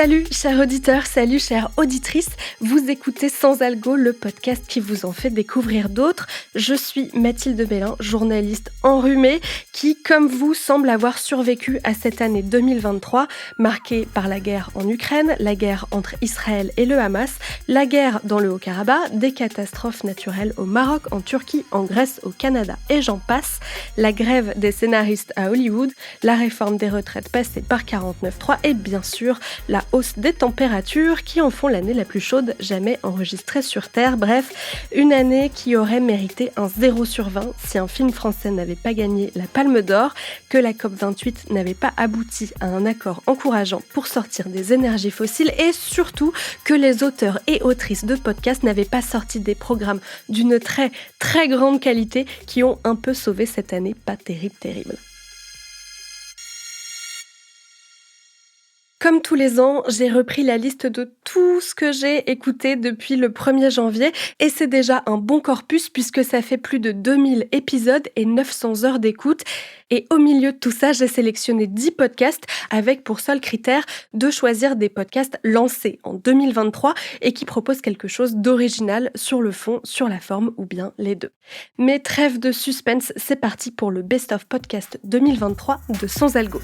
Salut chers auditeurs, salut chères auditrices, vous écoutez Sans Algo, le podcast qui vous en fait découvrir d'autres. Je suis Mathilde Bellin, journaliste enrhumée, qui, comme vous, semble avoir survécu à cette année 2023, marquée par la guerre en Ukraine, la guerre entre Israël et le Hamas, la guerre dans le Haut-Karabakh, des catastrophes naturelles au Maroc, en Turquie, en Grèce, au Canada et j'en passe, la grève des scénaristes à Hollywood, la réforme des retraites passée par 49.3 et bien sûr, la hausse des températures qui en font l'année la plus chaude jamais enregistrée sur Terre. Bref, une année qui aurait mérité un 0 sur 20 si un film français n'avait pas gagné la Palme d'Or, que la COP28 n'avait pas abouti à un accord encourageant pour sortir des énergies fossiles et surtout que les auteurs et autrices de podcasts n'avaient pas sorti des programmes d'une très très grande qualité qui ont un peu sauvé cette année pas terrible. Comme tous les ans, j'ai repris la liste de tout ce que j'ai écouté depuis le 1er janvier et c'est déjà un bon corpus puisque ça fait plus de 2000 épisodes et 900 heures d'écoute. Et au milieu de tout ça, j'ai sélectionné 10 podcasts avec pour seul critère de choisir des podcasts lancés en 2023 et qui proposent quelque chose d'original sur le fond, sur la forme ou bien les deux. Mais trêve de suspense, c'est parti pour le Best of Podcast 2023 de Sans Algo.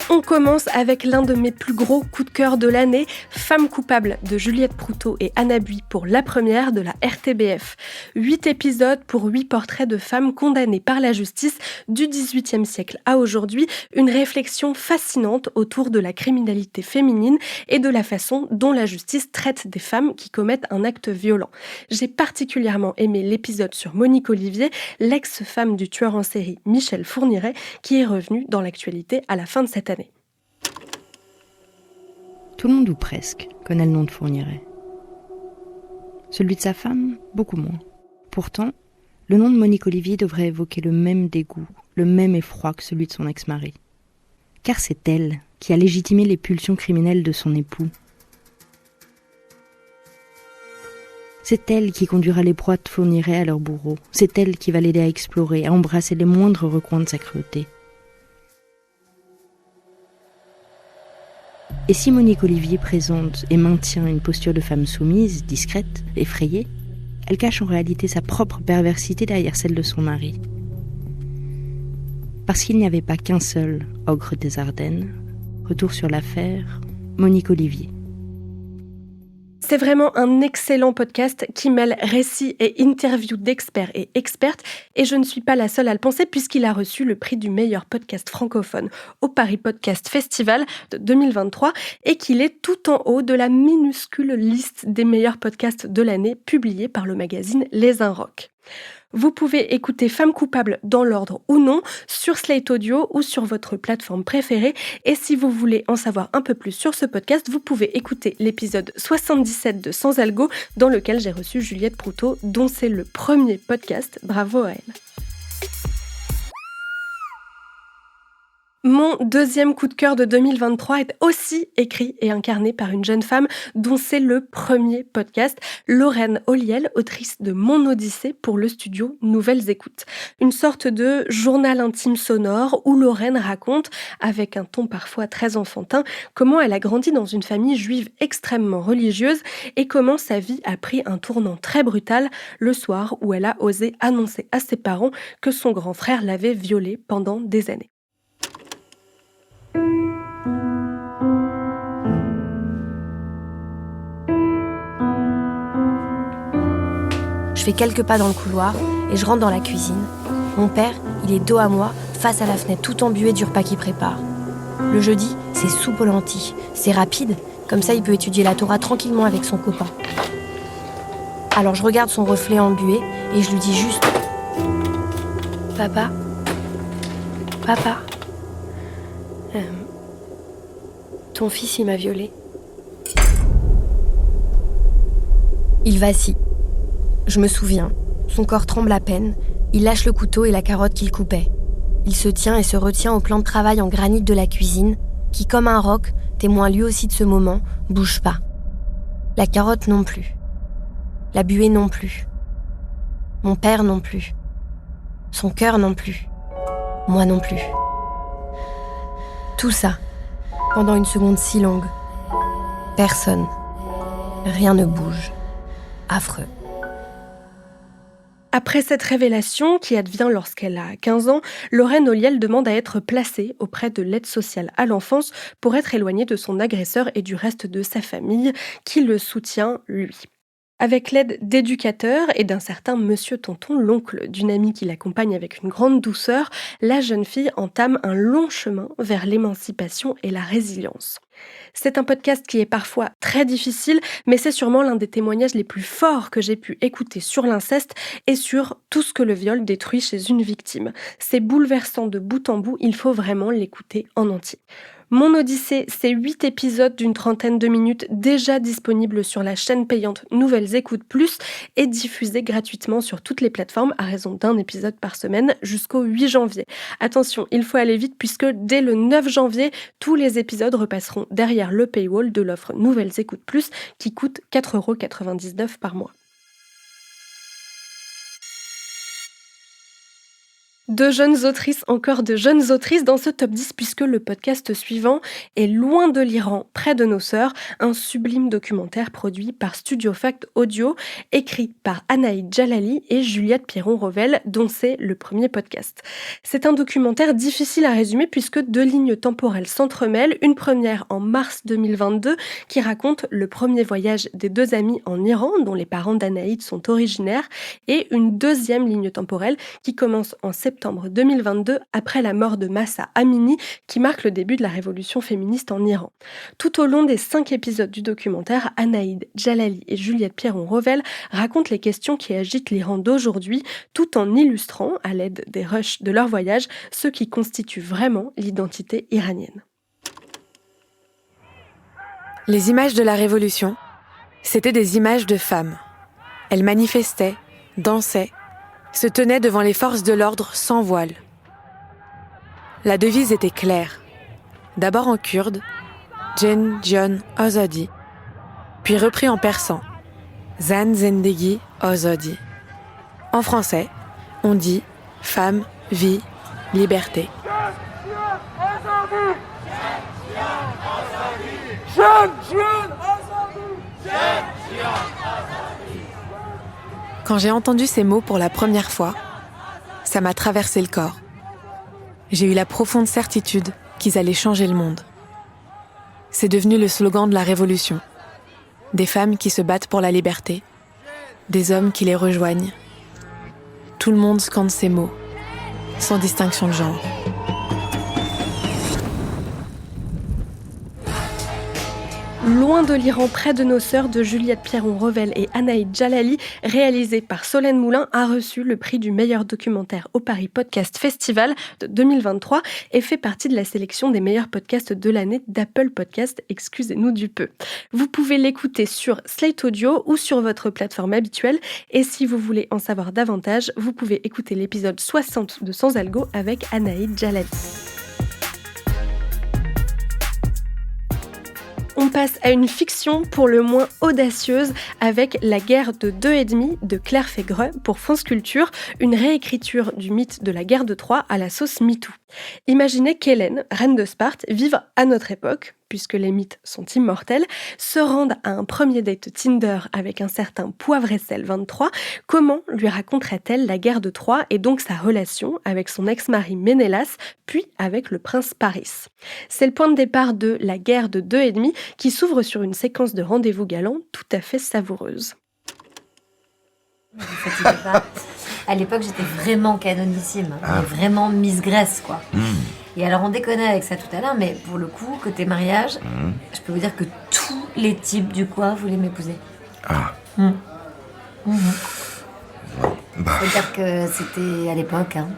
On commence avec l'un de mes plus gros coups de cœur de l'année, Femmes coupables de Juliette Proutot et Anna Bui pour la première de la RTBF. 8 épisodes pour 8 portraits de femmes condamnées par la justice du XVIIIe siècle à aujourd'hui, une réflexion fascinante autour de la criminalité féminine et de la façon dont la justice traite des femmes qui commettent un acte violent. J'ai particulièrement aimé l'épisode sur Monique Olivier, l'ex-femme du tueur en série Michel Fourniret, qui est revenue dans l'actualité à la fin de cette année. Tout le monde ou presque connaît le nom de Fourniret. Celui de sa femme, beaucoup moins. Pourtant, le nom de Monique Olivier devrait évoquer le même dégoût, le même effroi que celui de son ex-mari. Car c'est elle qui a légitimé les pulsions criminelles de son époux. C'est elle qui conduira les proies de Fourniret à leur bourreau. C'est elle qui va l'aider à explorer, à embrasser les moindres recoins de sa cruauté. Et si Monique Olivier présente et maintient une posture de femme soumise, discrète, effrayée, elle cache en réalité sa propre perversité derrière celle de son mari. Parce qu'il n'y avait pas qu'un seul ogre des Ardennes, retour sur l'affaire, Monique Olivier. C'est vraiment un excellent podcast qui mêle récits et interviews d'experts et expertes et je ne suis pas la seule à le penser puisqu'il a reçu le prix du meilleur podcast francophone au Paris Podcast Festival de 2023 et qu'il est tout en haut de la minuscule liste des meilleurs podcasts de l'année publiée par le magazine Les Inrocks. Vous pouvez écouter Femmes coupables dans l'ordre ou non sur Slate Audio ou sur votre plateforme préférée. Et si vous voulez en savoir un peu plus sur ce podcast, vous pouvez écouter l'épisode 77 de Sans Algo dans lequel j'ai reçu Juliette Proutot, dont c'est le premier podcast. Bravo à elle. Mon deuxième coup de cœur de 2023 est aussi écrit et incarné par une jeune femme dont c'est le premier podcast, Lorraine Olliel, autrice de Mon Odyssée pour le studio Nouvelles Écoutes. Une sorte de journal intime sonore où Lorraine raconte, avec un ton parfois très enfantin, comment elle a grandi dans une famille juive extrêmement religieuse et comment sa vie a pris un tournant très brutal le soir où elle a osé annoncer à ses parents que son grand frère l'avait violée pendant des années. Je fais quelques pas dans le couloir et je rentre dans la cuisine. Mon père, il est dos à moi, face à la fenêtre, tout embué du repas qu'il prépare. Le jeudi, c'est soupe aux lentilles. C'est rapide, comme ça il peut étudier la Torah tranquillement avec son copain. Alors je regarde son reflet embué et je lui dis juste « Papa, ton fils il m'a violée. » Il vacille. Je me souviens, son corps tremble à peine, il lâche le couteau et la carotte qu'il coupait. Il se tient et se retient au plan de travail en granit de la cuisine, qui comme un roc, témoin lui aussi de ce moment, bouge pas. La carotte non plus. La buée non plus. Mon père non plus. Son cœur non plus. Moi non plus. Tout ça, pendant une seconde si longue. Personne. Rien ne bouge. Affreux. Après cette révélation, qui advient lorsqu'elle a 15 ans, Lorraine Olliel demande à être placée auprès de l'aide sociale à l'enfance pour être éloignée de son agresseur et du reste de sa famille, qui le soutient, lui. Avec l'aide d'éducateurs et d'un certain monsieur Tonton, l'oncle d'une amie qui l'accompagne avec une grande douceur, la jeune fille entame un long chemin vers l'émancipation et la résilience. C'est un podcast qui est parfois très difficile, mais c'est sûrement l'un des témoignages les plus forts que j'ai pu écouter sur l'inceste et sur tout ce que le viol détruit chez une victime. C'est bouleversant de bout en bout, il faut vraiment l'écouter en entier. Mon Odyssée, c'est 8 épisodes d'une trentaine de minutes déjà disponibles sur la chaîne payante Nouvelles Écoutes Plus et diffusés gratuitement sur toutes les plateformes à raison d'un épisode par semaine jusqu'au 8 janvier. Attention, il faut aller vite puisque dès le 9 janvier, tous les épisodes repasseront derrière le paywall de l'offre Nouvelles Écoutes Plus qui coûte 4,99 € par mois. De jeunes autrices, encore de jeunes autrices dans ce top 10 puisque le podcast suivant est Loin de l'Iran, près de nos sœurs, un sublime documentaire produit par Studio Fact Audio, écrit par Anaïd Jalali et Juliette Pierron-Revel, dont c'est le premier podcast. C'est un documentaire difficile à résumer puisque 2 lignes temporelles s'entremêlent, une première en mars 2022 qui raconte le premier voyage des 2 amies en Iran, dont les parents d'Anaïd sont originaires, et une deuxième ligne temporelle qui commence en septembre 2022 après la mort de Mahsa Amini qui marque le début de la révolution féministe en Iran. Tout au long des 5 épisodes du documentaire, Anaïd Jalali et Juliette Pierron-Revel racontent les questions qui agitent l'Iran d'aujourd'hui tout en illustrant, à l'aide des rushs de leur voyage, ce qui constitue vraiment l'identité iranienne. Les images de la Révolution, c'était des images de femmes. Elles manifestaient, dansaient, se tenaient devant les forces de l'ordre sans voile. La devise était claire. D'abord en kurde, Jen Jion Azadi, puis repris en persan, Zan Zendegi Azadi. En français, on dit femme, vie, liberté. Quand j'ai entendu ces mots pour la première fois, ça m'a traversé le corps. J'ai eu la profonde certitude qu'ils allaient changer le monde. C'est devenu le slogan de la Révolution. Des femmes qui se battent pour la liberté, des hommes qui les rejoignent. Tout le monde scande ces mots, sans distinction de genre. Loin de l'Iran, près de nos sœurs de Juliette Pierron-Revel et Anaïd Jalali, réalisé par Solène Moulin, a reçu le prix du meilleur documentaire au Paris Podcast Festival de 2023 et fait partie de la sélection des meilleurs podcasts de l'année d'Apple Podcast, excusez-nous du peu. Vous pouvez l'écouter sur Slate Audio ou sur votre plateforme habituelle et si vous voulez en savoir davantage, vous pouvez écouter l'épisode 60 de Sans Algo avec Anaïd Jalali. On passe à une fiction pour le moins audacieuse avec La guerre de 2,5 de Claire Fégreux pour France Culture, une réécriture du mythe de la guerre de Troie à la sauce MeToo. Imaginez qu'Hélène, reine de Sparte, vive à notre époque, puisque les mythes sont immortels, se rende à un premier date Tinder avec un certain Poivre et Sel 23, comment lui raconterait-elle la guerre de Troie et donc sa relation avec son ex-mari Ménélas, puis avec le prince Paris. C'est le point de départ de La guerre de 2,5 qui s'ouvre sur une séquence de rendez-vous galants tout à fait savoureuse. Ne vous fatiguez pas. À l'époque, j'étais vraiment canonissime, vraiment Miss Grèce, quoi. Et alors, on déconnait avec ça tout à l'heure, mais pour le coup, côté mariage, je peux vous dire que tous les types du coin voulaient m'épouser. Faut dire que c'était à l'époque, hein.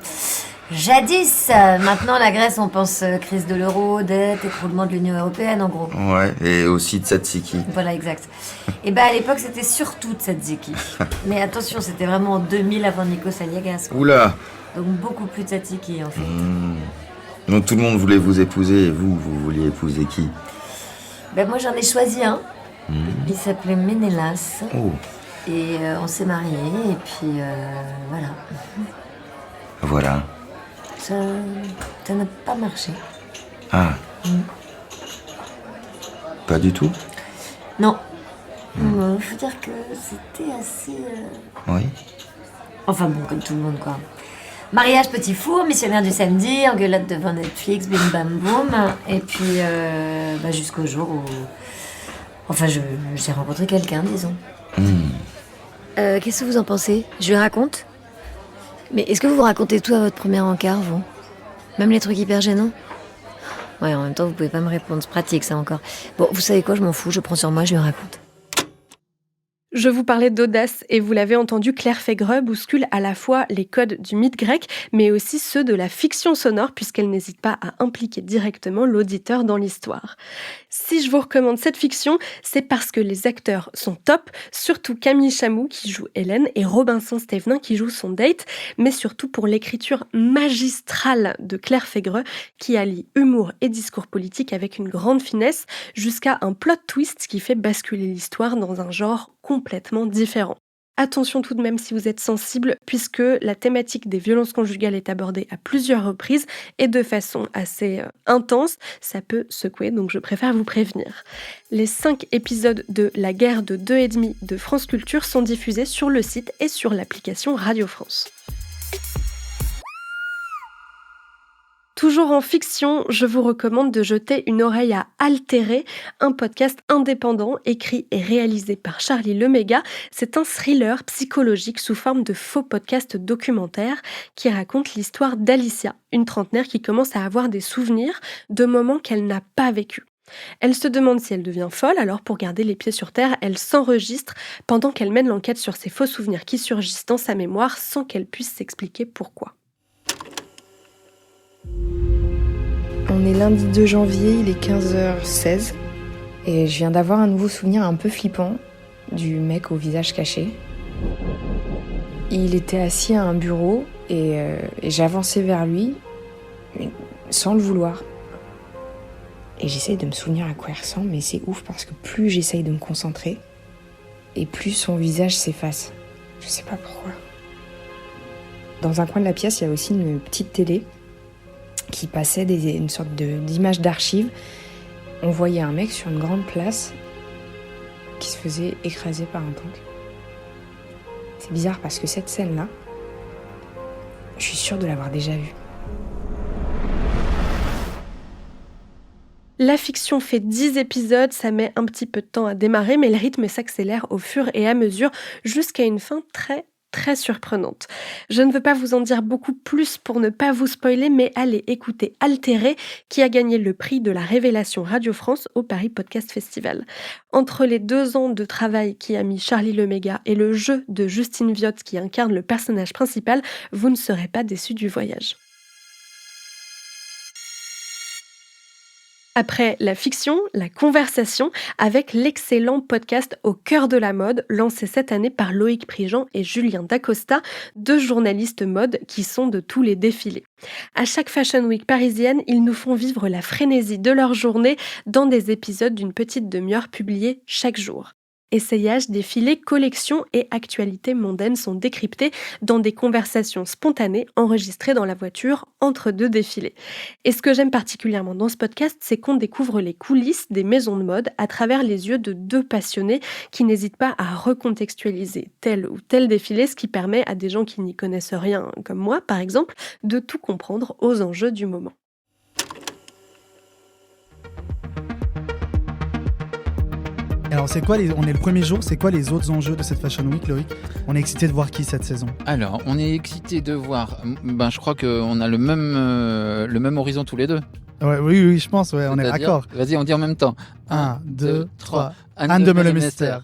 Jadis, maintenant la Grèce, on pense crise de l'euro, dette, écroulement de l'Union européenne, en gros. Ouais, et aussi tzatziki. Voilà, exact. Et à l'époque, c'était surtout tzatziki. Mais attention, c'était vraiment en 2000 avant Nikos Aliagas, quoi. Oula. Donc beaucoup plus tzatziki, en fait. Donc tout le monde voulait vous épouser, et vous vouliez épouser qui? Moi, j'en ai choisi un. Il s'appelait Ménélas. Oh. Et on s'est mariés, et puis voilà. Voilà. Ça n'a pas marché. Pas du tout? Non. Faut dire que c'était assez... Oui. Enfin bon, comme tout le monde, quoi. Mariage, petit four, missionnaire du samedi, engueulade devant Netflix, bim bam boum. Et puis, jusqu'au jour où... Enfin, j'ai rencontré quelqu'un, disons. Qu'est-ce que vous en pensez? Je lui raconte? Mais est-ce que vous racontez tout à votre premier encart, vous? Même les trucs hyper gênants? Ouais, en même temps, vous pouvez pas me répondre. C'est pratique, ça, encore. Bon, vous savez quoi, je m'en fous, je prends sur moi, je lui raconte. Je vous parlais d'audace et vous l'avez entendu, Claire Fégreux bouscule à la fois les codes du mythe grec, mais aussi ceux de la fiction sonore, puisqu'elle n'hésite pas à impliquer directement l'auditeur dans l'histoire. Si je vous recommande cette fiction, c'est parce que les acteurs sont top, surtout Camille Chamou qui joue Hélène et Robinson Stevenin qui joue son date, mais surtout pour l'écriture magistrale de Claire Fégreux qui allie humour et discours politique avec une grande finesse, jusqu'à un plot twist qui fait basculer l'histoire dans un genre complètement différent. Attention tout de même si vous êtes sensible, puisque la thématique des violences conjugales est abordée à plusieurs reprises et de façon assez intense, ça peut secouer, donc je préfère vous prévenir. Les 5 épisodes de La guerre de 2,5 de France Culture sont diffusés sur le site et sur l'application Radio France. Toujours en fiction, je vous recommande de jeter une oreille à Altéré, un podcast indépendant écrit et réalisé par Charlie Leméga. C'est un thriller psychologique sous forme de faux podcast documentaire qui raconte l'histoire d'Alicia, une trentenaire qui commence à avoir des souvenirs de moments qu'elle n'a pas vécus. Elle se demande si elle devient folle, alors pour garder les pieds sur terre, elle s'enregistre pendant qu'elle mène l'enquête sur ces faux souvenirs qui surgissent dans sa mémoire sans qu'elle puisse s'expliquer pourquoi. On est lundi 2 janvier, il est 15h16 et je viens d'avoir un nouveau souvenir un peu flippant du mec au visage caché. Il était assis à un bureau et j'avançais vers lui sans le vouloir. Et j'essaye de me souvenir à quoi il ressemble, mais c'est ouf parce que plus j'essaye de me concentrer et plus son visage s'efface. Je sais pas pourquoi. Dans un coin de la pièce, il y a aussi une petite télé qui passait une sorte d'image d'archive. On voyait un mec sur une grande place qui se faisait écraser par un tank. C'est bizarre parce que cette scène-là, je suis sûre de l'avoir déjà vue. La fiction fait 10 épisodes, ça met un petit peu de temps à démarrer, mais le rythme s'accélère au fur et à mesure jusqu'à une fin très surprenante. Je ne veux pas vous en dire beaucoup plus pour ne pas vous spoiler, mais allez écouter Altéré, qui a gagné le prix de la Révélation Radio France au Paris Podcast Festival. Entre les 2 ans de travail qui a mis Charlie Leméga et le jeu de Justine Viot qui incarne le personnage principal, vous ne serez pas déçus du voyage. Après la fiction, la conversation avec l'excellent podcast Au cœur de la mode, lancé cette année par Loïc Prigent et Julien Dacosta, 2 journalistes mode qui sont de tous les défilés. À chaque Fashion Week parisienne, ils nous font vivre la frénésie de leur journée dans des épisodes d'une petite demi-heure publiés chaque jour. Essayages, défilés, collections et actualités mondaines sont décryptés dans des conversations spontanées enregistrées dans la voiture entre 2 défilés. Et ce que j'aime particulièrement dans ce podcast, c'est qu'on découvre les coulisses des maisons de mode à travers les yeux de 2 passionnés qui n'hésitent pas à recontextualiser tel ou tel défilé, ce qui permet à des gens qui n'y connaissent rien, comme moi par exemple, de tout comprendre aux enjeux du moment. Alors c'est quoi on est le premier jour, c'est quoi les autres enjeux de cette Fashion Week, Loïc? On est excité de voir qui cette saison? Alors, on est excité de voir, je crois qu'on a le même horizon tous les deux. Ouais, oui, je pense, ouais, on est d'accord. Vas-y, on dit en même temps. 1, 2, 3. Anne de Meulemester.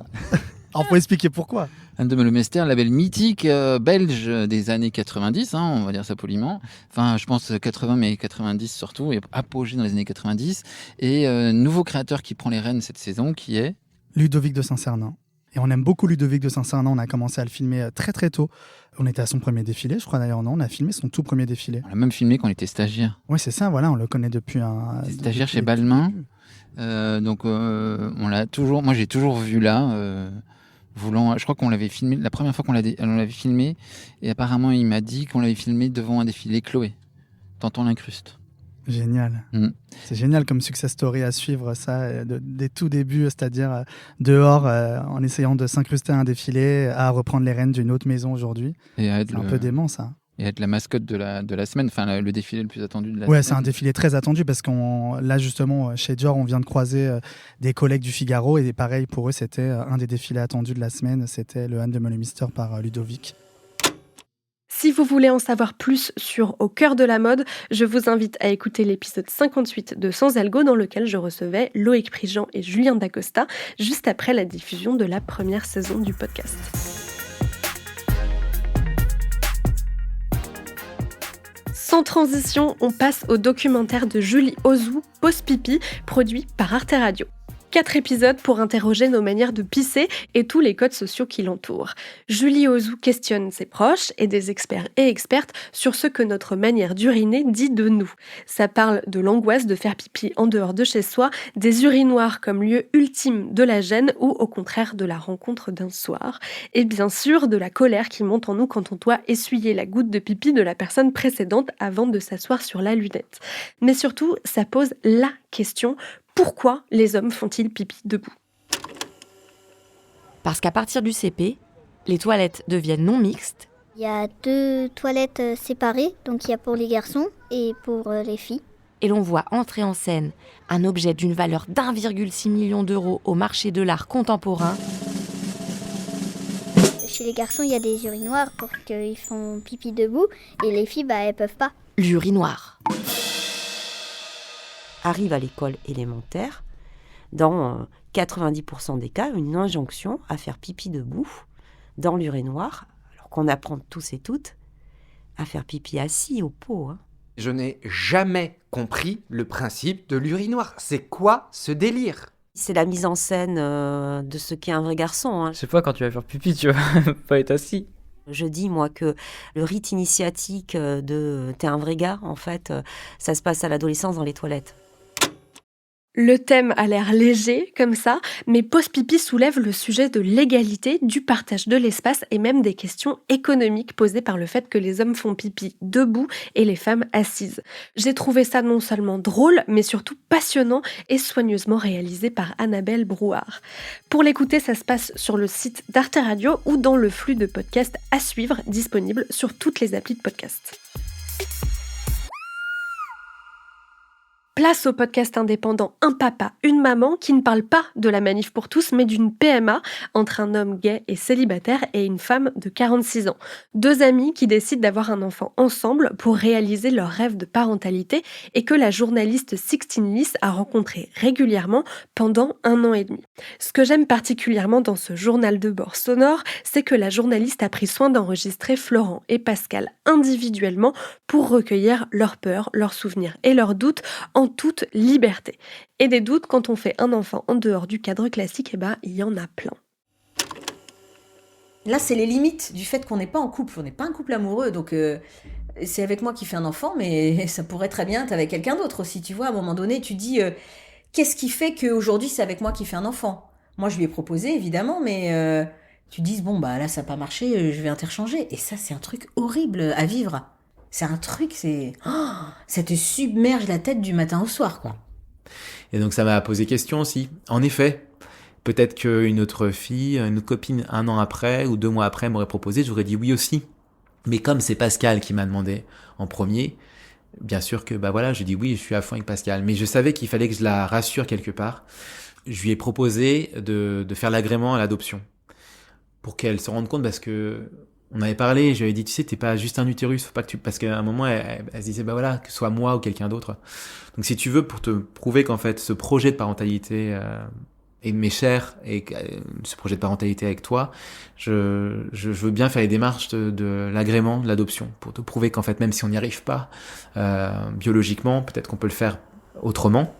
Alors, faut expliquer pourquoi. Anne de Meulemester, label mythique belge des années 90, on va dire ça poliment. Enfin, je pense 80, mais 90 surtout, et apogée dans les années 90. Et nouveau créateur qui prend les rênes cette saison, qui est Ludovic de Saint-Cernin. Et on aime beaucoup Ludovic de Saint-Cernin. On a commencé à le filmer très très tôt. On était à son premier défilé, je crois d'ailleurs. Non, on a filmé son tout premier défilé. On l'a même filmé quand on était stagiaire. Oui, c'est ça, voilà, on le connaît depuis un... Stagiaire chez Balmain. On l'a toujours... Moi, j'ai toujours vu là... je crois qu'on l'avait filmé la première fois qu'on l'avait filmé, et apparemment il m'a dit qu'on l'avait filmé devant un défilé Chloé, Tanton l'incruste. Génial. C'est génial comme success story à suivre, ça, des tout débuts, c'est-à-dire dehors, en essayant de s'incruster à un défilé, à reprendre les rênes d'une autre maison aujourd'hui. C'est un peu dément, ça. Et être la mascotte de la semaine, enfin le défilé le plus attendu de la semaine. Ouais, c'est un défilé très attendu parce là justement chez Dior, on vient de croiser des collègues du Figaro et pareil pour eux, c'était un des défilés attendus de la semaine, c'était le Anne de Meulemeester par Ludovic. Si vous voulez en savoir plus sur Au cœur de la mode, je vous invite à écouter l'épisode 58 de Sans Algo dans lequel je recevais Loïc Prigent et Julien Dacosta juste après la diffusion de la première saison du podcast. Sans transition, on passe au documentaire de Julie Ozou, Pause Pipi, produit par Arte Radio. 4 épisodes pour interroger nos manières de pisser et tous les codes sociaux qui l'entourent. Julie Ozou questionne ses proches et des experts et expertes sur ce que notre manière d'uriner dit de nous. Ça parle de l'angoisse de faire pipi en dehors de chez soi, des urinoirs comme lieu ultime de la gêne ou au contraire de la rencontre d'un soir, et bien sûr de la colère qui monte en nous quand on doit essuyer la goutte de pipi de la personne précédente avant de s'asseoir sur la lunette. Mais surtout, ça pose la question: pourquoi les hommes font-ils pipi debout ? Parce qu'à partir du CP, les toilettes deviennent non mixtes. Il y a 2 toilettes séparées, donc il y a pour les garçons et pour les filles. Et l'on voit entrer en scène un objet d'une valeur d'1,6 million d'euros au marché de l'art contemporain. Chez les garçons, il y a des urinoirs pour qu'ils font pipi debout, et les filles, elles peuvent pas. L'urinoir. Arrive à l'école élémentaire, dans 90% des cas, une injonction à faire pipi debout dans l'urinoir, alors qu'on apprend tous et toutes à faire pipi assis au pot. Je n'ai jamais compris le principe de l'urinoir. C'est quoi ce délire ? C'est la mise en scène de ce qu'est un vrai garçon. Je sais pas, quand tu vas faire pipi, tu vas pas être assis. Je dis, moi, que le rite initiatique de « t'es un vrai gars », en fait, ça se passe à l'adolescence dans les toilettes. Le thème a l'air léger, comme ça, mais Pause Pipi soulève le sujet de l'égalité, du partage de l'espace et même des questions économiques posées par le fait que les hommes font pipi debout et les femmes assises. J'ai trouvé ça non seulement drôle, mais surtout passionnant et soigneusement réalisé par Annabelle Brouard. Pour l'écouter, ça se passe sur le site d'Arte Radio ou dans le flux de podcasts à suivre, disponible sur toutes les applis de podcast. Place au podcast indépendant Un papa, une maman qui ne parle pas de la manif pour tous, mais d'une PMA entre un homme gay et célibataire et une femme de 46 ans. 2 amis qui décident d'avoir un enfant ensemble pour réaliser leur rêve de parentalité et que la journaliste Sixtine Lys a rencontré régulièrement pendant 1 an et demi. Ce que j'aime particulièrement dans ce journal de bord sonore, c'est que la journaliste a pris soin d'enregistrer Florent et Pascal individuellement pour recueillir leurs peurs, leurs souvenirs et leurs doutes en toute liberté. Et des doutes, quand on fait un enfant en dehors du cadre classique, il y en a plein. Là, c'est les limites du fait qu'on n'est pas en couple. On n'est pas un couple amoureux, donc c'est avec moi qui fais un enfant, mais ça pourrait très bien être avec quelqu'un d'autre aussi, tu vois. À un moment donné, tu dis, qu'est-ce qui fait qu'aujourd'hui, c'est avec moi qui fais un enfant ? Moi, je lui ai proposé, évidemment, mais tu dis, bon, là, ça n'a pas marché, je vais interchanger. Et ça, c'est un truc horrible à vivre. C'est un truc, ça te submerge la tête du matin au soir, quoi. Et donc ça m'a posé question aussi. En effet, peut-être qu'une autre fille, une autre copine, 1 an après ou 2 mois après m'aurait proposé, j'aurais dit oui aussi. Mais comme c'est Pascal qui m'a demandé en premier, bien sûr que je dis oui, je suis à fond avec Pascal. Mais je savais qu'il fallait que je la rassure quelque part. Je lui ai proposé de faire l'agrément à l'adoption pour qu'elle se rende compte, parce que on avait parlé, je lui avais dit, tu sais, t'es pas juste un utérus, faut pas que tu... Parce qu'à un moment, elle se disait, que ce soit moi ou quelqu'un d'autre. Donc si tu veux, pour te prouver qu'en fait, ce projet de parentalité m'est cher, et ce projet de parentalité avec toi, je veux bien faire les démarches de l'agrément, de l'adoption, pour te prouver qu'en fait, même si on n'y arrive pas biologiquement, peut-être qu'on peut le faire autrement.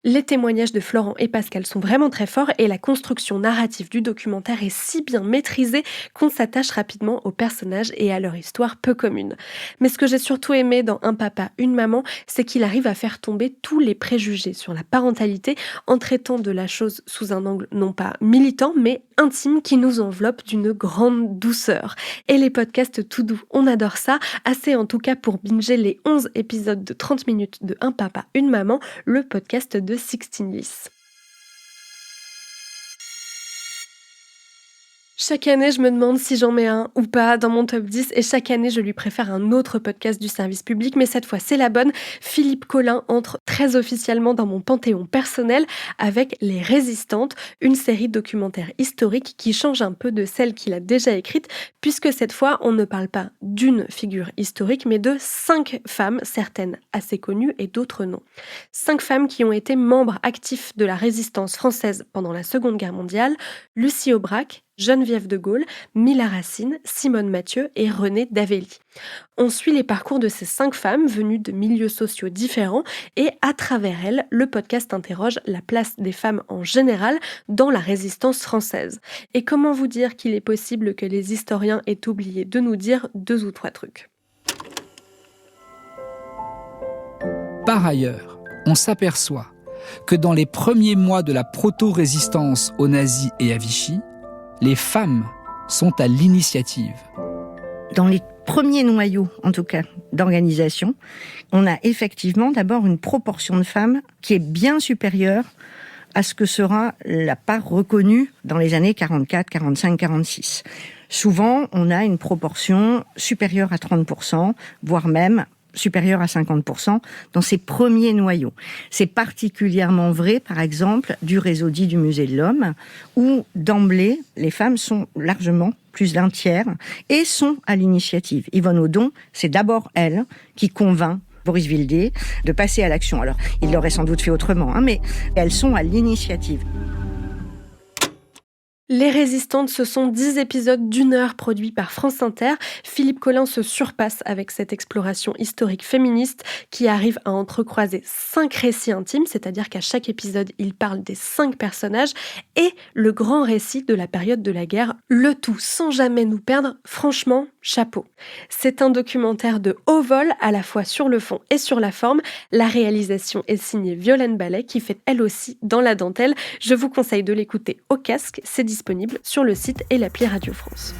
Les témoignages de Florent et Pascal sont vraiment très forts et la construction narrative du documentaire est si bien maîtrisée qu'on s'attache rapidement aux personnages et à leur histoire peu commune. Mais ce que j'ai surtout aimé dans Un papa, une maman, c'est qu'il arrive à faire tomber tous les préjugés sur la parentalité en traitant de la chose sous un angle non pas militant mais intime qui nous enveloppe d'une grande douceur. Et les podcasts tout doux, on adore ça, assez en tout cas pour binger les 11 épisodes de 30 minutes de Un papa, une maman, le podcast de Sixtine Lys. Chaque année, je me demande si j'en mets un ou pas dans mon top 10 et chaque année, je lui préfère un autre podcast du service public, mais cette fois, c'est la bonne. Philippe Collin entre très officiellement dans mon panthéon personnel avec Les Résistantes, une série documentaire historique qui change un peu de celle qu'il a déjà écrite, puisque cette fois, on ne parle pas d'une figure historique, mais de 5 femmes, certaines assez connues et d'autres non. 5 femmes qui ont été membres actifs de la résistance française pendant la Seconde Guerre mondiale, Lucie Aubrac, Geneviève de Gaulle, Mila Racine, Simone Mathieu et Renée Davelli. On suit les parcours de ces 5 femmes venues de milieux sociaux différents et à travers elles, le podcast interroge la place des femmes en général dans la résistance française. Et comment vous dire qu'il est possible que les historiens aient oublié de nous dire 2 ou 3 trucs. Par ailleurs, on s'aperçoit que dans les premiers mois de la proto-résistance aux nazis et à Vichy, les femmes sont à l'initiative. Dans les premiers noyaux, en tout cas, d'organisation, on a effectivement d'abord une proportion de femmes qui est bien supérieure à ce que sera la part reconnue dans les années 44, 45, 46. Souvent, on a une proportion supérieure à 30%, voire même supérieure à 50% dans ces premiers noyaux. C'est particulièrement vrai, par exemple, du réseau dit du Musée de l'Homme, où d'emblée, les femmes sont largement plus d'un tiers et sont à l'initiative. Yvonne Audon, c'est d'abord elle qui convainc Boris Vildé de passer à l'action. Alors, il l'aurait sans doute fait autrement, mais elles sont à l'initiative. Les Résistantes, ce sont 10 épisodes d'1 heure produits par France Inter. Philippe Collin se surpasse avec cette exploration historique féministe qui arrive à entrecroiser 5 récits intimes, c'est-à-dire qu'à chaque épisode, il parle des 5 personnages et le grand récit de la période de la guerre, le tout sans jamais nous perdre. Franchement, chapeau. C'est un documentaire de haut vol, à la fois sur le fond et sur la forme. La réalisation est signée Violaine Ballet, qui fait elle aussi dans la dentelle. Je vous conseille de l'écouter au casque, c'est disponible sur le site et l'appli Radio France.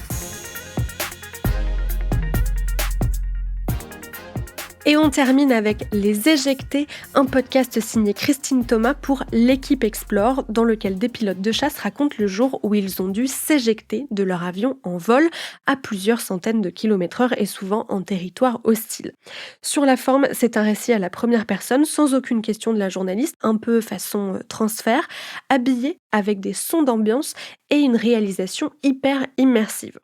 Et on termine avec Les Éjectés, un podcast signé Christine Thomas pour L'Équipe Explore, dans lequel des pilotes de chasse racontent le jour où ils ont dû s'éjecter de leur avion en vol à plusieurs centaines de km/h et souvent en territoire hostile. Sur la forme, c'est un récit à la première personne, sans aucune question de la journaliste, un peu façon transfert, habillé avec des sons d'ambiance et une réalisation hyper immersive.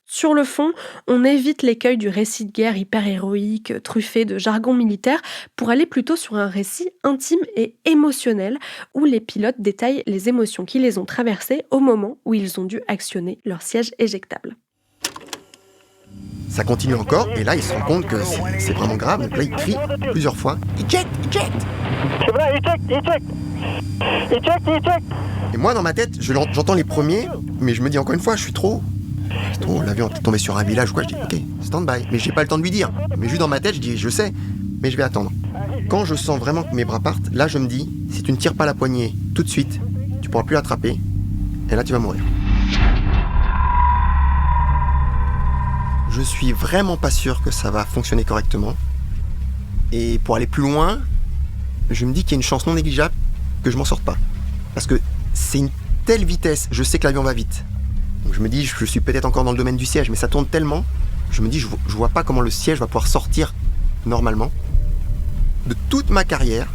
Sur le fond, on évite l'écueil du récit de guerre hyper héroïque, truffé de jargon militaire, pour aller plutôt sur un récit intime et émotionnel, où les pilotes détaillent les émotions qui les ont traversées au moment où ils ont dû actionner leur siège éjectable. Ça continue encore, et là il se rend compte que c'est vraiment grave, donc là il crie plusieurs fois « Eject, eject !» C'est vrai, eject, eject !« Eject, eject !» Et moi dans ma tête, j'entends les premiers, mais je me dis encore une fois, je suis trop, l'avion est tombé sur un village ou quoi, je dis ok, stand by, mais j'ai pas le temps de lui dire. Mais juste dans ma tête, je dis je sais, mais je vais attendre. Quand je sens vraiment que mes bras partent, là je me dis, si tu ne tires pas la poignée tout de suite, tu pourras plus l'attraper, et là tu vas mourir. Je suis vraiment pas sûr que ça va fonctionner correctement. Et pour aller plus loin, je me dis qu'il y a une chance non négligeable que je m'en sorte pas. Parce que c'est une telle vitesse, je sais que l'avion va vite. Donc je me dis, je suis peut-être encore dans le domaine du siège, mais ça tourne tellement, je me dis, je vois pas comment le siège va pouvoir sortir normalement. De toute ma carrière,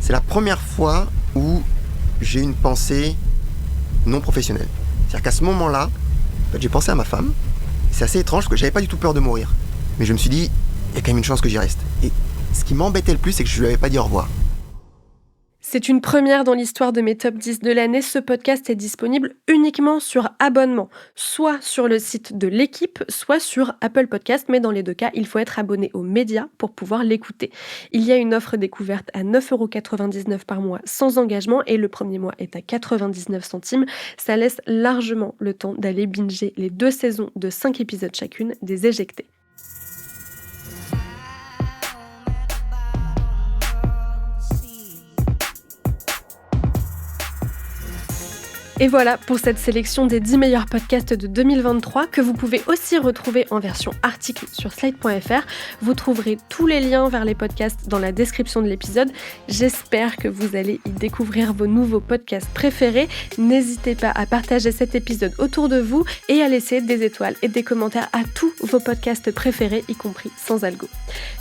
c'est la première fois où j'ai une pensée non professionnelle. C'est-à-dire qu'à ce moment-là, en fait, j'ai pensé à ma femme. C'est assez étrange parce que j'avais pas du tout peur de mourir. Mais je me suis dit, il y a quand même une chance que j'y reste. Et ce qui m'embêtait le plus, c'est que je lui avais pas dit au revoir. C'est une première dans l'histoire de mes top 10 de l'année. Ce podcast est disponible uniquement sur abonnement, soit sur le site de l'équipe, soit sur Apple Podcast, mais dans les deux cas, il faut être abonné aux médias pour pouvoir l'écouter. Il y a une offre découverte à 9,99€ par mois sans engagement et le premier mois est à 99 centimes. Ça laisse largement le temps d'aller binger les 2 saisons de 5 épisodes chacune des Éjectés. Et voilà pour cette sélection des 10 meilleurs podcasts de 2023 que vous pouvez aussi retrouver en version article sur slate.fr. Vous trouverez tous les liens vers les podcasts dans la description de l'épisode. J'espère que vous allez y découvrir vos nouveaux podcasts préférés. N'hésitez pas à partager cet épisode autour de vous et à laisser des étoiles et des commentaires à tous vos podcasts préférés, y compris Sans Algo.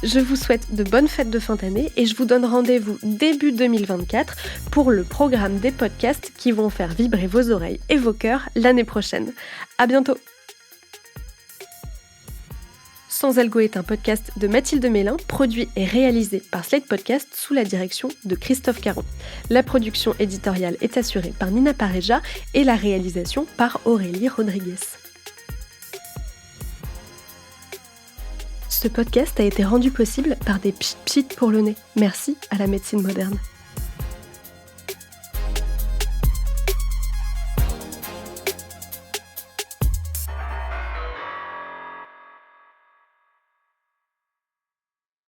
Je vous souhaite de bonnes fêtes de fin d'année et je vous donne rendez-vous début 2024 pour le programme des podcasts qui vont faire vibrer vos oreilles et vos cœurs l'année prochaine. À bientôt. Sans Algo est un podcast de Mathilde Mélin, produit et réalisé par Slate Podcast sous la direction de Christophe Caron. La production éditoriale est assurée par Nina Pareja et la réalisation par Aurélie Rodriguez. Ce podcast a été rendu possible par des pchit-pchit pour le nez. Merci à la médecine moderne.